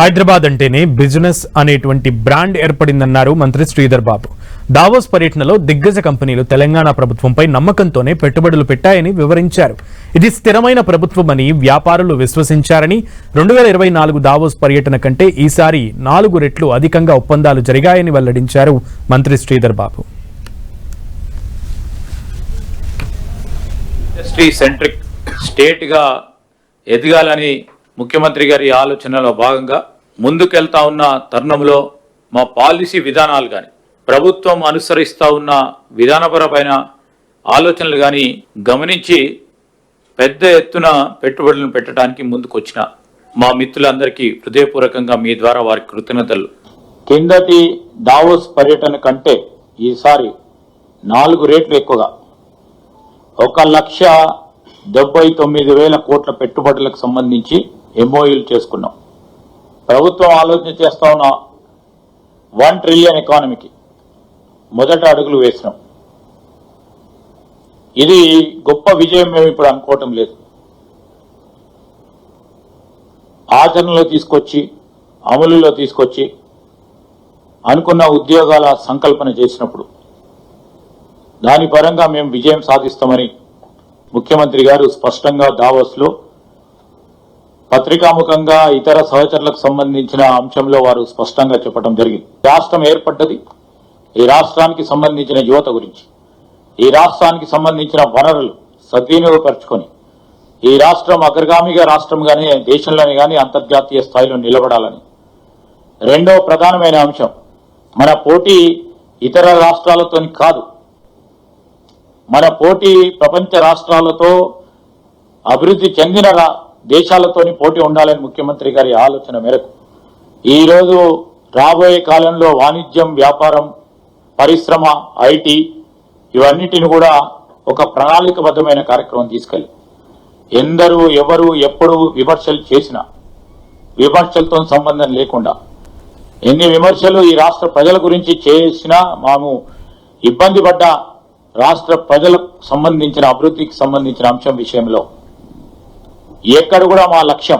హైదరాబాద్ అంటేనే బిజినెస్ అనేటువంటి బ్రాండ్ ఏర్పడిందన్నారు మంత్రి శ్రీధర్ బాబు. దావోస్ పర్యటనలో దిగ్గజ కంపెనీలు తెలంగాణ ప్రభుత్వంపై నమ్మకంతోనే పెట్టుబడులు పెట్టాయని వివరించారు. ఇది స్థిరమైన ప్రభుత్వమని వ్యాపారులు విశ్వసించారని, 2024 దావోస్ పర్యటన కంటే ఈసారి 4 రెట్లు అధికంగా ఒప్పందాలు జరిగాయని వెల్లడించారు మంత్రి Sridhar Babu. Industry centric state గా ఎదగాలని ముఖ్యమంత్రి గారి ఆలోచనలో భాగంగా ముందుకెళ్తా ఉన్న తరుణంలో మా పాలసీ విధానాలు కానీ ప్రభుత్వం అనుసరిస్తూ ఉన్న విధానపరమైన ఆలోచనలు కానీ గమనించి పెద్ద ఎత్తున పెట్టుబడులను పెట్టడానికి ముందుకొచ్చిన మా మిత్రులందరికీ హృదయపూర్వకంగా మీ ద్వారా వారి కృతజ్ఞతలు. కిందటి దావోస్ పర్యటన కంటే ఈసారి 4 రెట్లు ఎక్కువగా 1,79,000 కోట్ల పెట్టుబడులకు సంబంధించి ఎంఓయూలు చేసుకున్నాం. ప్రభుత్వం ఆలోచన చేస్తా ఉన్న 1 ట్రిలియన్ ఎకానమీకి మొదట అడుగులు వేసినాం. ఇది గొప్ప విజయం మేము ఇప్పుడు అనుకోవటం లేదు. ఆచరణలో తీసుకొచ్చి అమలులో తీసుకొచ్చి అనుకున్న ఉద్యోగాల సంకల్పన చేసినప్పుడు దాని పరంగా మేము విజయం సాధిస్తామని ముఖ్యమంత్రి గారు స్పష్టంగా దావోస్లో పత్రికాముఖంగా ఇతర సహచరులకు సంబంధించిన అంశంలో వారు స్పష్టంగా చెప్పడం జరిగింది. రాష్ట్రం ఏర్పడ్డది ఈ రాష్ట్రానికి సంబంధించిన యువత గురించి, ఈ రాష్ట్రానికి సంబంధించిన వనరులు సద్వినియోగపరుచుకొని ఈ రాష్ట్రం అగ్రగామిగా రాష్ట్రంగానే దేశంలోనే కానీ అంతర్జాతీయ స్థాయిలో నిలబడాలని. రెండో ప్రధానమైన అంశం, మన పోటీ ఇతర రాష్ట్రాలతో కాదు, మన పోటీ ప్రపంచ రాష్ట్రాలతో అభివృద్ధి చెందిన దేశాలతోని పోటీ ఉండాలని ముఖ్యమంత్రి గారి ఆలోచన మేరకు ఈరోజు రాబోయే కాలంలో వాణిజ్యం, వ్యాపారం, పరిశ్రమ, ఐటీ ఇవన్నిటిని కూడా ఒక ప్రణాళికబద్ధమైన కార్యక్రమం తీసుకెళ్ళి ఎందరూ ఎవరు ఎప్పుడు విమర్శలు చేసినా విమర్శలతో సంబంధం లేకుండా ఎన్ని విమర్శలు ఈ రాష్ట్ర ప్రజల గురించి చేసినా మేము ఇబ్బంది పడ్డ రాష్ట్ర ప్రజలకు సంబంధించిన అభివృద్ధికి సంబంధించిన అంశం విషయంలో ఎక్కడ కూడా మా లక్ష్యం